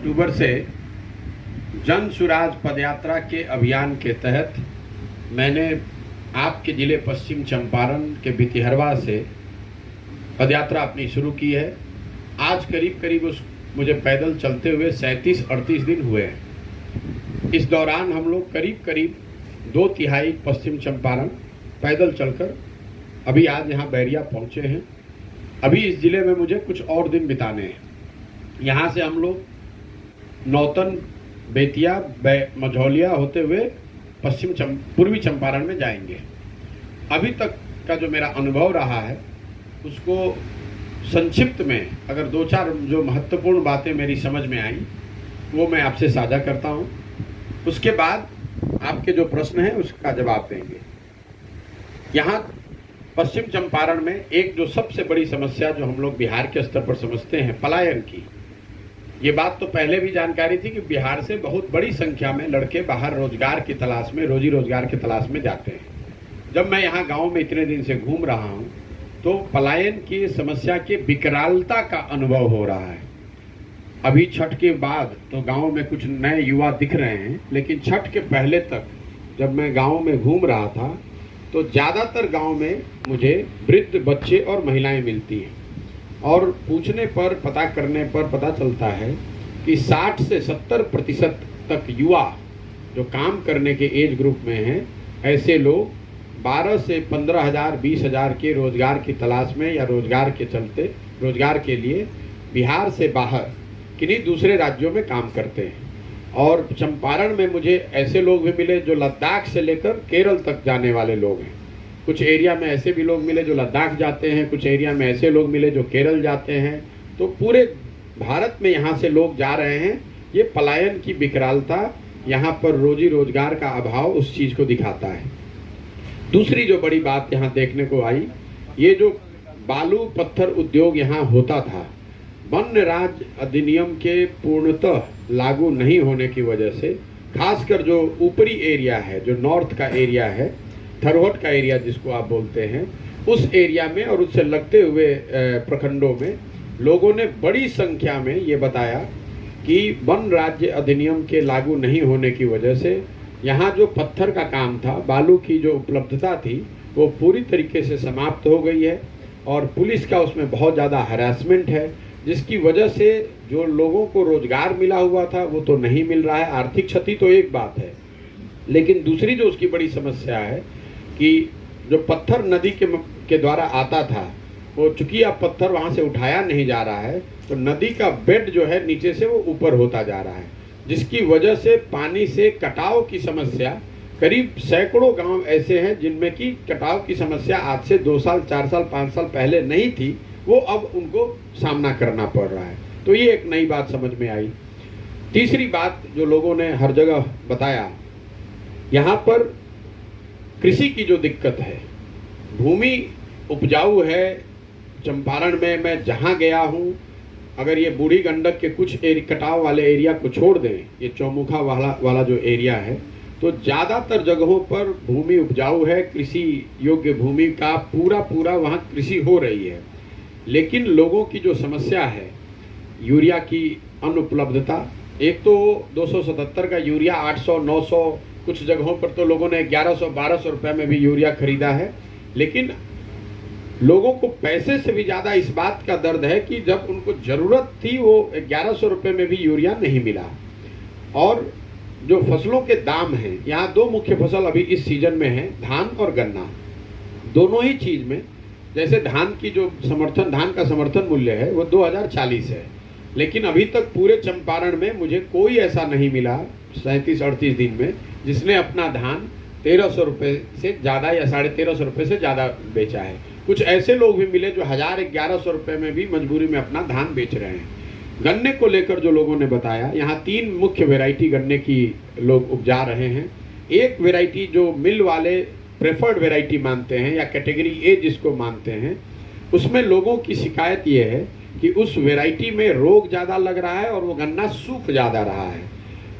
अक्टूबर से जन सुराज पदयात्रा के अभियान के तहत मैंने आपके ज़िले पश्चिम चंपारण के भितिहरवा से पदयात्रा अपनी शुरू की है। आज करीब करीब मुझे पैदल चलते हुए 37-38 दिन हुए हैं। इस दौरान हम लोग करीब करीब 2/3 पश्चिम चंपारण पैदल चलकर अभी आज यहाँ बैरिया पहुँचे हैं। अभी इस ज़िले में मुझे कुछ और दिन बिताने हैं। यहाँ से हम लोग नौतन, बेतिया, मझौलिया होते हुए पूर्वी चंपारण में जाएंगे। अभी तक का जो मेरा अनुभव रहा है उसको संक्षिप्त में अगर 2-4 जो महत्वपूर्ण बातें मेरी समझ में आई वो मैं आपसे साझा करता हूँ। उसके बाद आपके जो प्रश्न हैं उसका जवाब देंगे। यहाँ पश्चिम चंपारण में एक जो सबसे बड़ी समस्या जो हम लोग बिहार के स्तर पर समझते हैं, पलायन की, ये बात तो पहले भी जानकारी थी कि बिहार से बहुत बड़ी संख्या में लड़के बाहर रोजगार की तलाश में, रोजी रोजगार की तलाश में जाते हैं। जब मैं यहाँ गांव में इतने दिन से घूम रहा हूँ तो पलायन की समस्या के विकरालता का अनुभव हो रहा है। अभी छठ के बाद तो गांव में कुछ नए युवा दिख रहे हैं, लेकिन छठ के पहले तक जब मैं गांव में घूम रहा था तो ज़्यादातर गांव में मुझे वृद्ध, बच्चे और महिलाएं मिलती हैं। और पूछने पर, पता करने पर पता चलता है कि 60 से 70% तक युवा जो काम करने के एज ग्रुप में हैं, ऐसे लोग 12 से 15,000, 20,000 के रोजगार की तलाश में या रोजगार के चलते, रोजगार के लिए बिहार से बाहर किन्हीं दूसरे राज्यों में काम करते हैं। और चंपारण में मुझे ऐसे लोग भी मिले जो लद्दाख से लेकर केरल तक जाने वाले लोग हैं। कुछ एरिया में ऐसे भी लोग मिले जो लद्दाख जाते हैं, कुछ एरिया में ऐसे लोग मिले जो केरल जाते हैं। तो पूरे भारत में यहाँ से लोग जा रहे हैं। ये पलायन की विकरालता, यहाँ पर रोजी रोजगार का अभाव उस चीज़ को दिखाता है। दूसरी जो बड़ी बात यहाँ देखने को आई, ये जो बालू पत्थर उद्योग यहाँ होता था, वन राज्य अधिनियम के पूर्णतः लागू नहीं होने की वजह से, खासकर जो ऊपरी एरिया है, जो नॉर्थ का एरिया है, थरवट का एरिया जिसको आप बोलते हैं, उस एरिया में और उससे लगते हुए प्रखंडों में लोगों ने बड़ी संख्या में ये बताया कि वन राज्य अधिनियम के लागू नहीं होने की वजह से यहाँ जो पत्थर का काम था, बालू की जो उपलब्धता थी, वो पूरी तरीके से समाप्त हो गई है। और पुलिस का उसमें बहुत ज़्यादा हरासमेंट है, जिसकी वजह से जो लोगों को रोजगार मिला हुआ था वो तो नहीं मिल रहा है। आर्थिक क्षति तो एक बात है, लेकिन दूसरी जो उसकी बड़ी समस्या है कि जो पत्थर नदी के द्वारा आता था, वो चूंकि अब पत्थर वहाँ से उठाया नहीं जा रहा है, तो नदी का बेड जो है नीचे से वो ऊपर होता जा रहा है, जिसकी वजह से पानी से कटाव की समस्या, करीब सैकड़ों गांव ऐसे हैं जिनमें कि कटाव की समस्या आज से 2 साल, 4 साल, 5 साल पहले नहीं थी, वो अब उनको सामना करना पड़ रहा है। तो ये एक नई बात समझ में आई। तीसरी बात जो लोगों ने हर जगह बताया, यहाँ पर कृषि की जो दिक्कत है, भूमि उपजाऊ है। चंपारण में मैं जहाँ गया हूँ, अगर ये बूढ़ी गंडक के कुछ कटाव वाले एरिया को छोड़ दें, ये चौमुखा वाला जो एरिया है, तो ज़्यादातर जगहों पर भूमि उपजाऊ है। कृषि योग्य भूमि का पूरा वहाँ कृषि हो रही है। लेकिन लोगों की जो समस्या है, यूरिया की अनुपलब्धता, एक तो 277 का यूरिया 800, 900, कुछ जगहों पर तो लोगों ने 1100-1200 रुपये में भी यूरिया खरीदा है। लेकिन लोगों को पैसे से भी ज़्यादा इस बात का दर्द है कि जब उनको ज़रूरत थी वो 1100 रुपये में भी यूरिया नहीं मिला। और जो फसलों के दाम हैं, यहाँ 2 मुख्य फसल अभी इस सीजन में है, धान और गन्ना। दोनों ही चीज़ में, जैसे धान का समर्थन मूल्य है वो 2040 है, लेकिन अभी तक पूरे चंपारण में मुझे कोई ऐसा नहीं मिला 37-38 दिन में जिसने अपना धान 1300 रुपये से ज़्यादा या 1350 रुपये से ज़्यादा बेचा है। कुछ ऐसे लोग भी मिले जो 1000-1100 रुपये में भी मजबूरी में अपना धान बेच रहे हैं। गन्ने को लेकर जो लोगों ने बताया, यहाँ 3 मुख्य वैरायटी गन्ने की लोग उपजा रहे हैं। एक वैरायटी जो मिल वाले प्रेफर्ड वैरायटी मानते हैं या कैटेगरी ए जिसको मानते हैं, उसमें लोगों की शिकायत ये है कि उस वैरायटी में रोग ज़्यादा लग रहा है और वो गन्ना सूख ज़्यादा रहा है।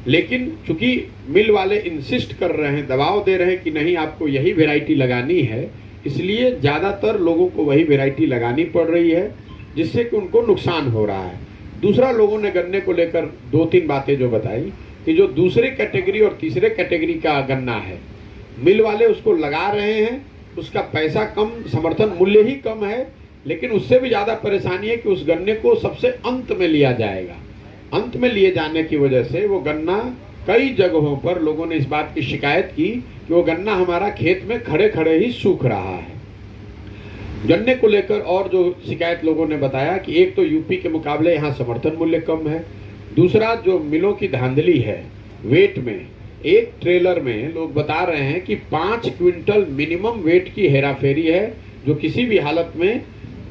लेकिन चूंकि मिल वाले इंसिस्ट कर रहे हैं, दबाव दे रहे हैं कि नहीं आपको यही वैरायटी लगानी है, इसलिए ज़्यादातर लोगों को वही वैरायटी लगानी पड़ रही है, जिससे कि उनको नुकसान हो रहा है। दूसरा, लोगों ने गन्ने को लेकर 2-3 बातें जो बताई कि जो दूसरे कैटेगरी और तीसरे कैटेगरी का गन्ना है, मिल वाले उसको लगा रहे हैं, उसका पैसा कम, समर्थन मूल्य ही कम है, लेकिन उससे भी ज़्यादा परेशानी है कि उस गन्ने को सबसे अंत में लिया जाएगा। अंत में लिए जाने की वजह से वो गन्ना, कई जगहों पर लोगों ने इस बात की शिकायत की कि वो गन्ना हमारा खेत में खड़े खड़े ही सूख रहा है। गन्ने को लेकर और जो शिकायत लोगों ने बताया कि एक तो यूपी के मुकाबले यहाँ समर्थन मूल्य कम है, दूसरा जो मिलों की धांधली है वेट में, एक ट्रेलर में लोग बता रहे हैं कि 5 क्विंटल मिनिमम वेट की हेराफेरी है, जो किसी भी हालत में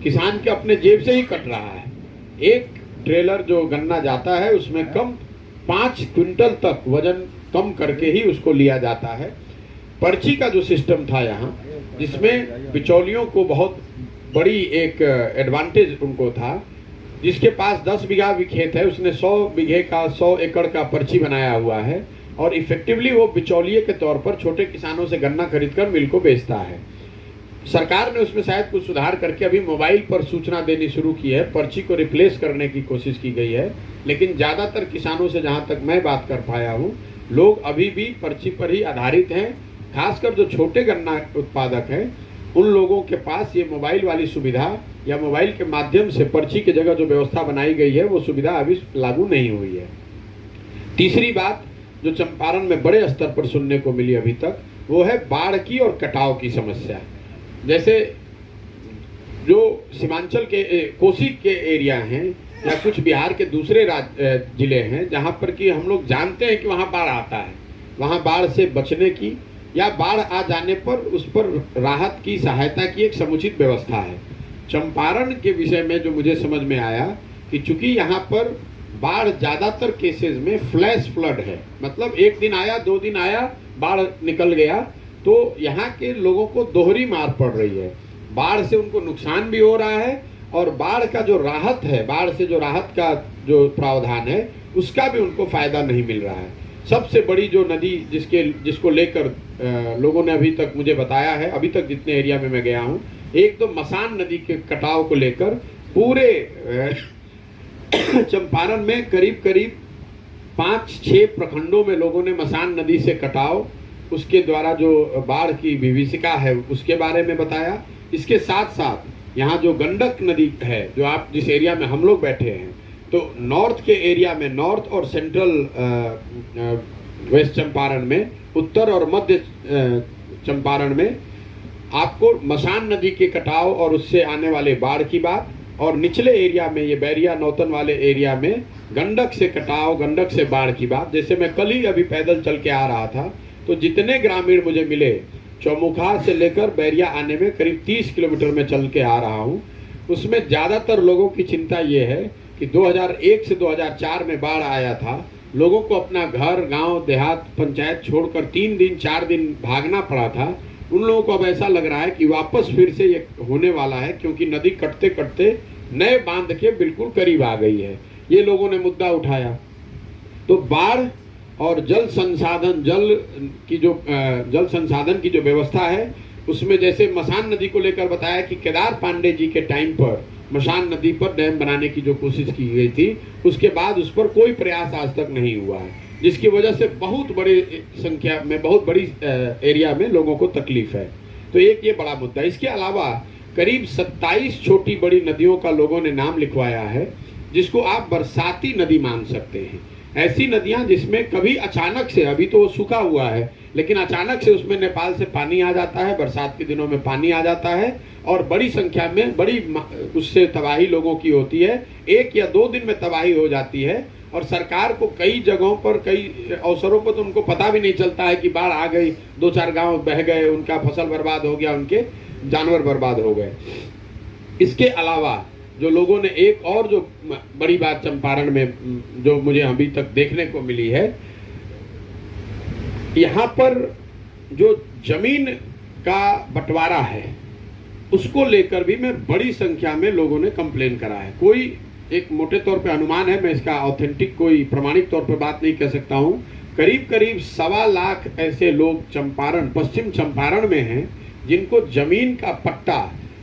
किसान के अपने जेब से ही कट रहा है। एक ट्रेलर जो गन्ना जाता है उसमें कम 5 क्विंटल तक वजन कम करके ही उसको लिया जाता है। पर्ची का जो सिस्टम था यहाँ, जिसमें बिचौलियों को बहुत बड़ी एक एडवांटेज उनको था, जिसके पास 10 बीघा भी खेत है उसने 100 बीघे का 100 एकड़ का पर्ची बनाया हुआ है और इफेक्टिवली वो बिचौलिए के तौर पर छोटे किसानों से गन्ना खरीदकर मिल को बेचता है। सरकार ने उसमें शायद कुछ सुधार करके अभी मोबाइल पर सूचना देनी शुरू की है, पर्ची को रिप्लेस करने की कोशिश की गई है, लेकिन ज़्यादातर किसानों से जहाँ तक मैं बात कर पाया हूँ, लोग अभी भी पर्ची पर ही आधारित हैं। खासकर जो छोटे गन्ना उत्पादक हैं, उन लोगों के पास ये मोबाइल वाली सुविधा या मोबाइल के माध्यम से पर्ची की जगह जो व्यवस्था बनाई गई है वो सुविधा अभी लागू नहीं हुई है। तीसरी बात जो चंपारण में बड़े स्तर पर सुनने को मिली अभी तक, वो है बाढ़ की और कटाव की समस्या। जैसे जो सीमांचल के कोसी के एरिया हैं या कुछ बिहार के दूसरे जिले हैं जहाँ पर कि हम लोग जानते हैं कि वहाँ बाढ़ आता है, वहाँ बाढ़ से बचने की या बाढ़ आ जाने पर उस पर राहत की, सहायता की एक समुचित व्यवस्था है। चंपारण के विषय में जो मुझे समझ में आया कि चूंकि यहाँ पर बाढ़ ज़्यादातर केसेस में फ्लैश फ्लड है, मतलब एक दिन आया 2 दिन आया बाढ़ निकल गया, तो यहाँ के लोगों को दोहरी मार पड़ रही है। बाढ़ से उनको नुकसान भी हो रहा है और बाढ़ का जो राहत है, बाढ़ से जो राहत का जो प्रावधान है उसका भी उनको फायदा नहीं मिल रहा है। सबसे बड़ी जो नदी जिसको लेकर लोगों ने अभी तक मुझे बताया है, अभी तक जितने एरिया में मैं गया हूँ, एक तो मसान नदी के कटाव को लेकर पूरे चंपारण में करीब करीब 5-6 प्रखंडों में लोगों ने मसान नदी से कटाव, उसके द्वारा जो बाढ़ की विभीषिका है उसके बारे में बताया। इसके साथ साथ यहाँ जो गंडक नदी है, जो आप जिस एरिया में हम लोग बैठे हैं, तो नॉर्थ के एरिया में, नॉर्थ और सेंट्रल वेस्ट चंपारण में, उत्तर और मध्य चंपारण में आपको मसान नदी के कटाव और उससे आने वाले बाढ़ की बात, और निचले एरिया में ये बैरिया नौतन वाले एरिया में गंडक से कटाव, गंडक से बाढ़ की बात। जैसे मैं कल ही अभी पैदल चल के आ रहा था, तो जितने ग्रामीण मुझे मिले, चौमुखा से लेकर बैरिया आने में करीब 30 किलोमीटर में चल के आ रहा हूँ, उसमें ज़्यादातर लोगों की चिंता ये है कि 2001 से 2004 में बाढ़ आया था, लोगों को अपना घर, गांव, देहात, पंचायत छोड़कर 3 दिन 4 दिन भागना पड़ा था। उन लोगों को अब ऐसा लग रहा है कि वापस फिर से ये होने वाला है, क्योंकि नदी कटते कटते नए बांध के बिल्कुल करीब आ गई है। ये लोगों ने मुद्दा उठाया। तो बाढ़ और जल संसाधन की जो व्यवस्था है, उसमें जैसे मसान नदी को लेकर बताया कि केदार पांडे जी के टाइम पर मसान नदी पर डैम बनाने की जो कोशिश की गई थी, उसके बाद उस पर कोई प्रयास आज तक नहीं हुआ है, जिसकी वजह से बहुत बड़ी संख्या में, बहुत बड़ी एरिया में लोगों को तकलीफ है। तो एक ये बड़ा मुद्दा। इसके अलावा करीब 27 छोटी बड़ी नदियों का लोगों ने नाम लिखवाया है, जिसको आप बरसाती नदी मान सकते हैं। ऐसी नदियां जिसमें कभी अचानक से, अभी तो वो सूखा हुआ है, लेकिन अचानक से उसमें नेपाल से पानी आ जाता है, बरसात के दिनों में पानी आ जाता है और बड़ी संख्या में बड़ी उससे तबाही लोगों की होती है। 1 या 2 दिन में तबाही हो जाती है और सरकार को कई जगहों पर, कई अवसरों पर तो उनको पता भी नहीं चलता है कि बाढ़ आ गई, 2-4 गांव बह गए, उनका फसल बर्बाद हो गया, उनके जानवर बर्बाद हो गए। इसके अलावा जो लोगों ने एक और जो बड़ी बात चंपारण में जो मुझे अभी तक देखने को मिली है, यहाँ पर जो जमीन का बंटवारा है उसको लेकर भी मैं बड़ी संख्या में लोगों ने कंप्लेन करा है। कोई एक मोटे तौर पे अनुमान है, मैं इसका ऑथेंटिक कोई प्रमाणिक तौर पे बात नहीं कर सकता हूँ, करीब 1.25 लाख ऐसे लोग चंपारण, पश्चिम चंपारण में हैं, जिनको जमीन का पट्टा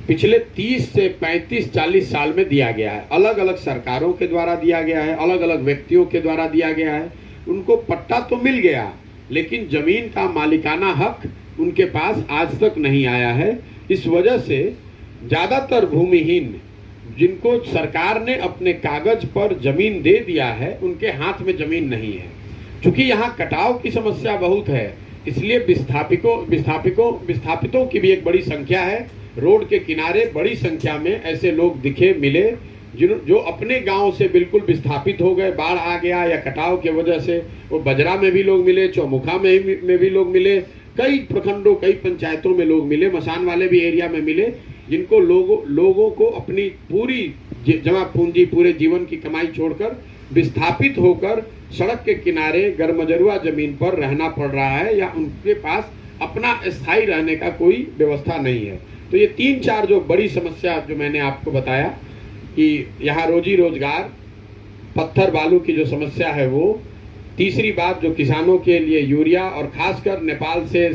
पिछले 30 से 35-40 साल में दिया गया है। अलग अलग सरकारों के द्वारा दिया गया है, अलग अलग व्यक्तियों के द्वारा दिया गया है। उनको पट्टा तो मिल गया, लेकिन जमीन का मालिकाना हक उनके पास आज तक नहीं आया है। इस वजह से ज़्यादातर भूमिहीन जिनको सरकार ने अपने कागज पर जमीन दे दिया है, उनके हाथ में जमीन नहीं है। चूंकि यहाँ कटाव की समस्या बहुत है, इसलिए विस्थापितों की भी एक बड़ी संख्या है। रोड के किनारे बड़ी संख्या में ऐसे लोग दिखे मिले जो अपने गांव से बिल्कुल विस्थापित हो गए, बाढ़ आ गया या कटाव की वजह से। वो बजरा में भी लोग मिले, चौमुखा में भी लोग मिले, कई प्रखंडों कई पंचायतों में लोग मिले, मसान वाले भी एरिया में मिले, जिनको लोगों को अपनी पूरी जमा पूंजी, पूरे जीवन की कमाई छोड़कर विस्थापित होकर सड़क के किनारे गरमजरुआ जमीन पर रहना पड़ रहा है, या उनके पास अपना स्थायी रहने का कोई व्यवस्था नहीं है। तो ये 3-4 जो बड़ी समस्या जो मैंने आपको बताया कि यहाँ रोजी रोजगार, पत्थर बालू की जो समस्या है वो, तीसरी बात जो किसानों के लिए यूरिया और खासकर नेपाल से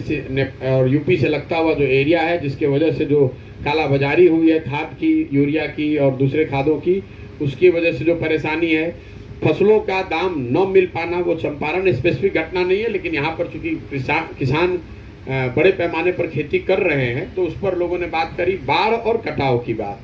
और यूपी से लगता हुआ जो एरिया है, जिसके वजह से जो काला बाजारी हुई है खाद की, यूरिया की और दूसरे खादों की, उसकी वजह से जो परेशानी है। फसलों का दाम न मिल पाना, वो चंपारण स्पेसिफिक घटना नहीं है, लेकिन यहाँ पर चूंकि किसान बड़े पैमाने पर खेती कर रहे हैं, तो उस पर लोगों ने बात करी। बाढ़ और कटाव की बात,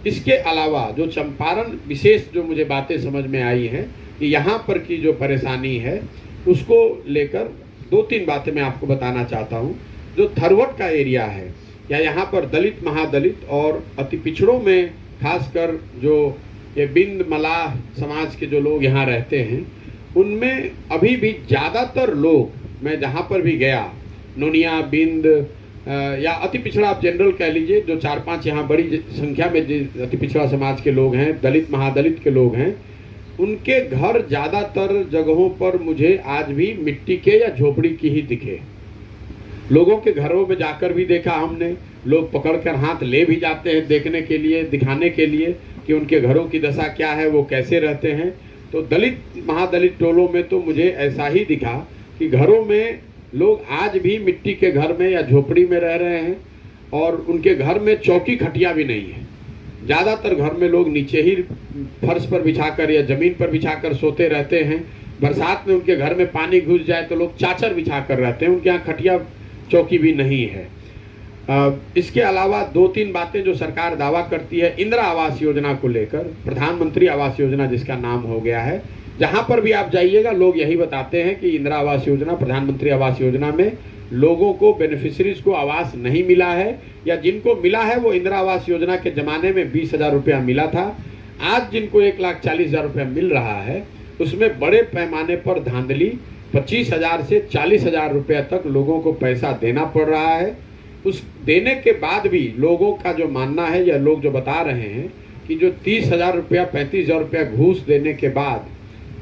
इसके अलावा जो चंपारण विशेष जो मुझे बातें समझ में आई हैं कि यहाँ पर की जो परेशानी है, उसको लेकर 2-3 बातें मैं आपको बताना चाहता हूँ। जो थरवट का एरिया है, या यहाँ पर दलित, महादलित और अति पिछड़ों में खासकर जो ये बिंद मलाह समाज के जो लोग यहाँ रहते हैं, उनमें अभी भी ज़्यादातर लोग, मैं जहाँ पर भी गया, नोनिया, बिंद या अति पिछड़ा आप जनरल कह लीजिए, जो 4-5 यहाँ बड़ी संख्या में अति पिछड़ा समाज के लोग हैं, दलित महादलित के लोग हैं, उनके घर ज़्यादातर जगहों पर मुझे आज भी मिट्टी के या झोपड़ी की ही दिखे। लोगों के घरों में जाकर भी देखा हमने, लोग पकड़कर हाथ ले भी जाते हैं देखने के लिए, दिखाने के लिए कि उनके घरों की दशा क्या है, वो कैसे रहते हैं। तो दलित महादलित टोलों में तो मुझे ऐसा ही दिखा कि घरों में लोग आज भी मिट्टी के घर में या झोपड़ी में रह रहे हैं, और उनके घर में चौकी खटिया भी नहीं है। ज़्यादातर घर में लोग नीचे ही फर्श पर बिछाकर या ज़मीन पर बिछाकर सोते रहते हैं। बरसात में उनके घर में पानी घुस जाए तो लोग चाचर बिछाकर रहते हैं, उनके यहाँ खटिया चौकी भी नहीं है। इसके अलावा 2-3 बातें जो सरकार दावा करती है इंदिरा आवास योजना को लेकर, प्रधानमंत्री आवास योजना जिसका नाम हो गया है, जहां पर भी आप जाइएगा लोग यही बताते हैं कि इंदिरा आवास योजना, प्रधानमंत्री आवास योजना में लोगों को, बेनिफिशरीज को आवास नहीं मिला है, या जिनको मिला है वो इंदिरा आवास योजना के ज़माने में 20,000 रुपया मिला था। आज जिनको 1,40,000 रुपया मिल रहा है, उसमें बड़े पैमाने पर धांधली, 25,000 से 40,000 रुपया तक लोगों को पैसा देना पड़ रहा है। उस देने के बाद भी लोगों का जो मानना है, या लोग जो बता रहे हैं कि जो 30,000 रुपया, 35,000 रुपया घूस देने के बाद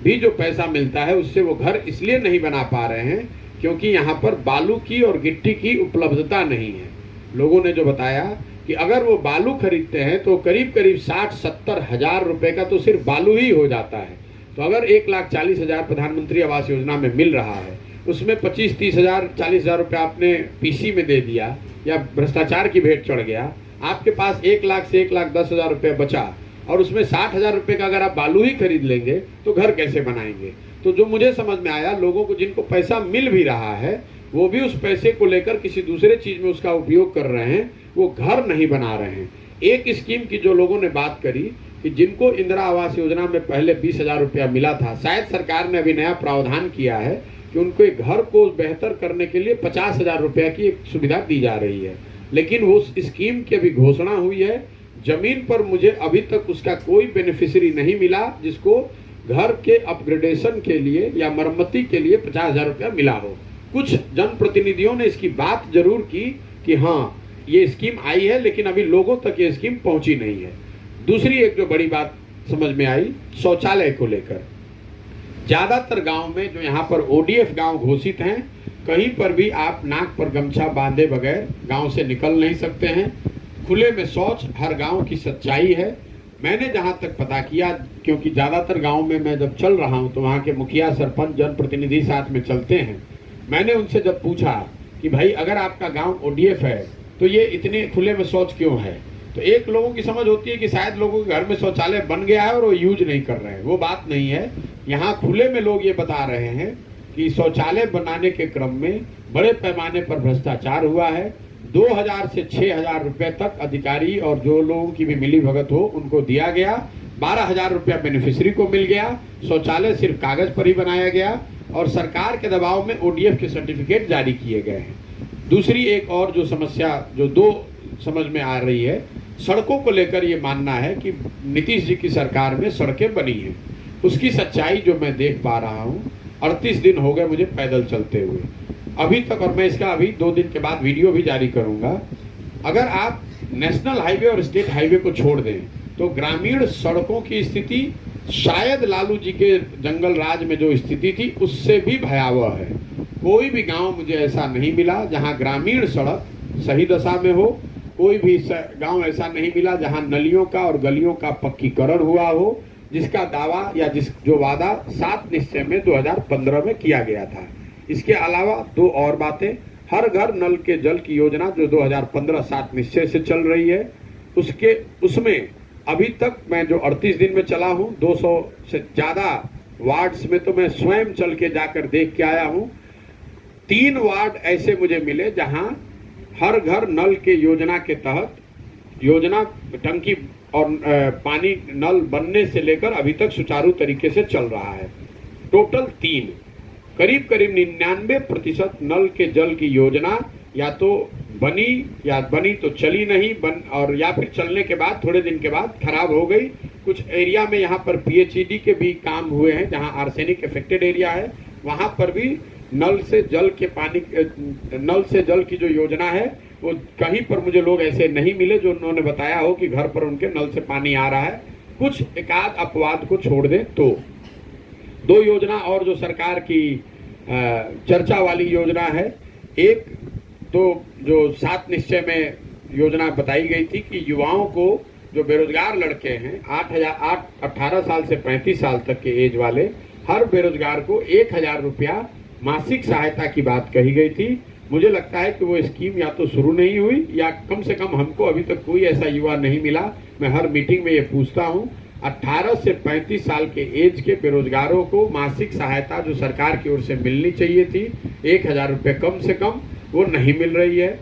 भी जो पैसा मिलता है, उससे वो घर इसलिए नहीं बना पा रहे हैं क्योंकि यहाँ पर बालू की और गिट्टी की उपलब्धता नहीं है। लोगों ने जो बताया कि अगर वो बालू खरीदते हैं तो करीब करीब 60-70 हज़ार रुपये का तो सिर्फ बालू ही हो जाता है। तो अगर 1,40,000 प्रधानमंत्री आवास योजना में मिल रहा है, उसमें 25-30 हज़ार, 40,000 रुपया आपने पीसी में दे दिया या भ्रष्टाचार की भेंट चढ़ गया, आपके पास 1 लाख से 1,10,000 रुपया बचा, और उसमें 60,000 रुपये का अगर आप बालू ही खरीद लेंगे तो घर कैसे बनाएंगे। तो जो मुझे समझ में आया, लोगों को जिनको पैसा मिल भी रहा है, वो भी उस पैसे को लेकर किसी दूसरे चीज़ में उसका उपयोग कर रहे हैं, वो घर नहीं बना रहे हैं। एक स्कीम की जो लोगों ने बात करी कि जिनको इंदिरा आवास योजना में पहले 20,000 रुपया मिला था, शायद सरकार ने अभी नया प्रावधान किया है कि उनको एक घर को बेहतर करने के लिए 50,000 रुपया की एक सुविधा दी जा रही है, लेकिन वो स्कीम की अभी घोषणा हुई है। जमीन पर मुझे अभी तक उसका कोई बेनिफिशियरी नहीं मिला जिसको घर के अपग्रेडेशन के लिए या मरम्मती के लिए 50,000 रुपया मिला हो। कुछ जनप्रतिनिधियों ने इसकी बात जरूर की कि हाँ ये स्कीम आई है, लेकिन अभी लोगों तक ये स्कीम पहुंची नहीं है। दूसरी एक जो बड़ी बात समझ में आई, शौचालय को लेकर। ज्यादातर गांव में जो यहाँ पर ODF गांव घोषित हैं, कहीं पर भी आप नाक पर गमछा बांधे बगैर गांव से निकल नहीं सकते हैं। खुले में शौच हर गांव की सच्चाई है। मैंने जहां तक पता किया, क्योंकि ज़्यादातर गांव में मैं जब चल रहा हूं तो वहां के मुखिया, सरपंच, जनप्रतिनिधि साथ में चलते हैं। मैंने उनसे जब पूछा कि भाई अगर आपका गांव ODF है तो ये इतने खुले में शौच क्यों है, तो एक लोगों की समझ होती है कि शायद लोगों के घर में शौचालय बन गया है और वो यूज नहीं कर रहे हैं। वो बात नहीं है। यहाँ खुले में लोग ये बता रहे हैं कि शौचालय बनाने के क्रम में बड़े पैमाने पर भ्रष्टाचार हुआ है। 2000 से 6000 रुपए तक अधिकारी और जो लोगों की भी मिली भगत हो उनको दिया गया। 12000 रुपया बेनिफिशियरी को मिल गया। शौचालय सिर्फ कागज पर ही बनाया गया और सरकार के दबाव में ODF के सर्टिफिकेट जारी किए गए हैं। दूसरी एक और जो समस्या जो दो समझ में आ रही है, सड़कों को लेकर ये मानना है कि नीतीश जी की सरकार में सड़कें बनी हैं। उसकी सच्चाई जो मैं देख पा रहा हूँ, 38 दिन हो गए मुझे पैदल चलते हुए अभी तक, और मैं इसका अभी 2 दिन के बाद वीडियो भी जारी करूंगा। अगर आप नेशनल हाईवे और स्टेट हाईवे को छोड़ दें तो ग्रामीण सड़कों की स्थिति शायद लालू जी के जंगल राज में जो स्थिति थी उससे भी भयावह है। कोई भी गांव मुझे ऐसा नहीं मिला जहां ग्रामीण सड़क सही दशा में हो। कोई भी गांव ऐसा नहीं मिला जहां नलियों का और गलियों का पक्कीकरण हुआ हो, जिसका दावा या जो वादा 7 निश्चय में 2015 में किया गया था। इसके अलावा 2 और बातें, हर घर नल के जल की योजना जो 2015 7 निश्चय से चल रही है, उसमें अभी तक मैं जो 38 दिन में चला हूं, 200 से ज्यादा वार्ड्स में तो मैं स्वयं चल के जाकर देख के आया हूं। 3 वार्ड ऐसे मुझे मिले जहां हर घर नल के योजना के तहत योजना टंकी और पानी नल बनने से लेकर अभी तक सुचारू तरीके से चल रहा है। टोटल 3, करीब 99% नल के जल की योजना या तो बनी तो चली नहीं और या फिर चलने के बाद थोड़े दिन के बाद खराब हो गई। कुछ एरिया में यहाँ पर PHED के भी काम हुए हैं जहाँ आर्सेनिक इफेक्टेड एरिया है, वहां पर भी नल से जल की जो योजना है वो कहीं पर मुझे लोग ऐसे नहीं मिले जो उन्होंने बताया हो कि घर पर उनके नल से पानी आ रहा है। कुछ एकाध अपवाद को छोड़ दें तो 2 योजना और जो सरकार की चर्चा वाली योजना है, एक तो जो 7 निश्चय में योजना बताई गई थी कि युवाओं को जो बेरोजगार लड़के हैं 18 साल से 35 साल तक के एज वाले हर बेरोजगार को 1000 रुपया मासिक सहायता की बात कही गई थी। मुझे लगता है कि वो स्कीम या तो शुरू नहीं हुई या कम से कम हमको अभी तक कोई ऐसा युवा नहीं मिला। मैं हर मीटिंग में ये पूछता हूँ, 18 से 35 साल के एज के बेरोजगारों को मासिक सहायता जो सरकार की ओर से मिलनी चाहिए थी 1000 रुपये कम से कम, वो नहीं मिल रही है।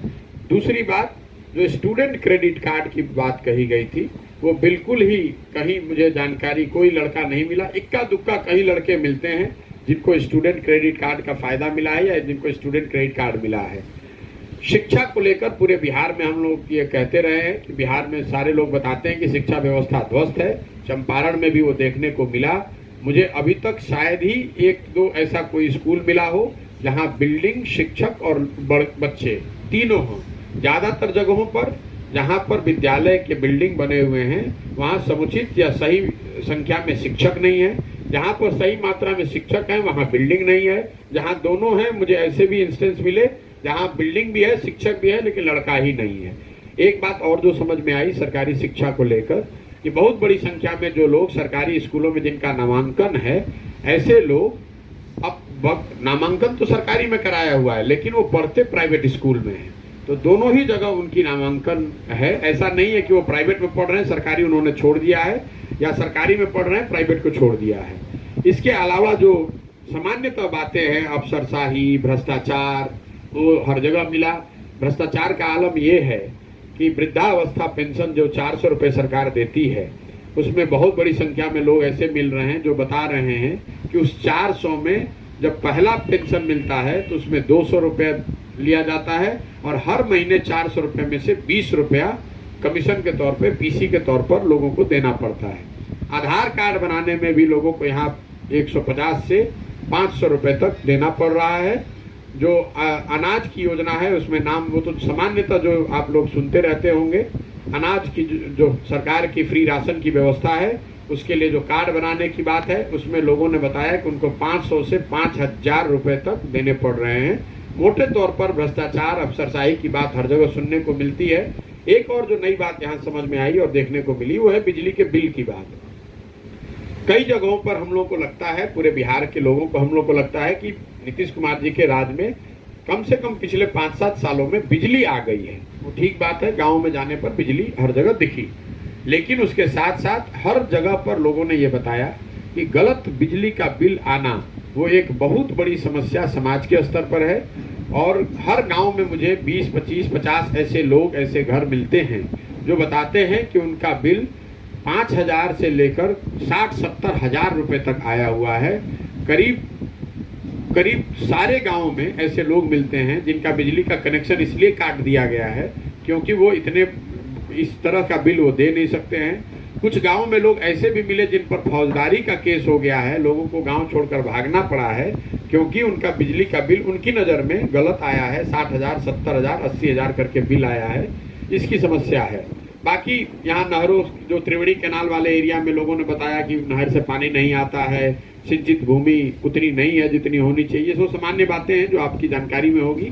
दूसरी बात, जो स्टूडेंट क्रेडिट कार्ड की बात कही गई थी वो बिल्कुल ही कहीं मुझे जानकारी कोई लड़का नहीं मिला। इक्का दुक्का कई लड़के मिलते हैं जिनको स्टूडेंट क्रेडिट कार्ड का फायदा मिला है या जिनको स्टूडेंट क्रेडिट कार्ड मिला है। शिक्षा को लेकर पूरे बिहार में हम लोग ये कहते रहे हैं कि बिहार में सारे लोग बताते हैं कि शिक्षा व्यवस्था ध्वस्त है। चंपारण में भी वो देखने को मिला। मुझे अभी तक शायद ही 1-2 ऐसा कोई स्कूल मिला हो जहां बिल्डिंग, शिक्षक और बच्चे तीनों हों। ज्यादातर जगहों पर जहां पर विद्यालय के बिल्डिंग बने हुए हैं वहां समुचित या सही संख्या में शिक्षक नहीं है। जहां पर सही मात्रा में शिक्षक हैं वहां बिल्डिंग नहीं है। जहां दोनों हैं, मुझे ऐसे भी इंस्टेंस मिले जहां बिल्डिंग भी है, शिक्षक भी है, लेकिन लड़का ही नहीं है। एक बात और जो समझ में आई सरकारी शिक्षा को लेकर कि बहुत बड़ी संख्या में जो लोग सरकारी स्कूलों में जिनका नामांकन है, ऐसे लोग अब नामांकन तो सरकारी में कराया हुआ है लेकिन वो पढ़ते प्राइवेट स्कूल में है। तो दोनों ही जगह उनकी नामांकन है। ऐसा नहीं है कि वो प्राइवेट में पढ़ रहे हैं, सरकारी उन्होंने छोड़ दिया है, या सरकारी में पढ़ रहे हैं प्राइवेट को छोड़ दिया है। इसके अलावा जो सामान्यतः बातें हैं, अफसरशाही, भ्रष्टाचार, वो हर जगह मिला। भ्रष्टाचार का आलम ये है कि वृद्धावस्था पेंशन जो 400 रुपये सरकार देती है उसमें बहुत बड़ी संख्या में लोग ऐसे मिल रहे हैं जो बता रहे हैं कि उस 400 में जब पहला पेंशन मिलता है तो उसमें 200 रुपये लिया जाता है और हर महीने 400 रुपये में से 20 रुपया कमीशन के तौर पे, पीसी के तौर पर लोगों को देना पड़ता है। आधार कार्ड बनाने में भी लोगों को यहाँ 150 से 500 रुपये तक देना पड़ रहा है। जो अनाज की योजना है उसमें नाम, वो तो सामान्यतः जो आप लोग सुनते रहते होंगे, अनाज की जो सरकार की फ्री राशन की व्यवस्था है उसके लिए जो कार्ड बनाने की बात है उसमें लोगों ने बताया कि उनको 500 से 5000 रुपये तक देने पड़ रहे हैं। मोटे तौर पर भ्रष्टाचार, अफसरशाही की बात हर जगह सुनने को मिलती है। एक और जो नई बात यहाँ समझ में आई और देखने को मिली वो है बिजली के बिल की बात। कई जगहों पर हम लोग को लगता है, पूरे बिहार के लोगों को हम लोग को लगता है कि नीतीश कुमार जी के राज में कम से कम पिछले 5-7 सालों में बिजली आ गई है। वो ठीक बात है, गांव में जाने पर बिजली हर जगह दिखी, लेकिन उसके साथ साथ हर जगह पर लोगों ने ये बताया कि गलत बिजली का बिल आना वो एक बहुत बड़ी समस्या समाज के स्तर पर है। और हर गांव में मुझे 20, 25, 50 ऐसे लोग, ऐसे घर मिलते हैं जो बताते हैं कि उनका बिल 5,000 से लेकर 60-70 हजार रुपए तक आया हुआ है। करीब सारे गांवों में ऐसे लोग मिलते हैं जिनका बिजली का कनेक्शन इसलिए काट दिया गया है क्योंकि वो इस तरह का बिल वो दे नहीं सकते हैं। कुछ गांवों में लोग ऐसे भी मिले जिन पर फौजदारी का केस हो गया है, लोगों को गांव छोड़कर भागना पड़ा है क्योंकि उनका बिजली का बिल उनकी नज़र में गलत आया है। 60,000, 70,000, 80,000 करके बिल आया है, इसकी समस्या है। बाकी यहाँ नहरों, जो त्रिवेणी कैनाल वाले एरिया में लोगों ने बताया कि नहर से पानी नहीं आता है, सिंचित भूमि उतनी नहीं है जितनी होनी चाहिए। सो सामान्य बातें हैं जो आपकी जानकारी में होगी।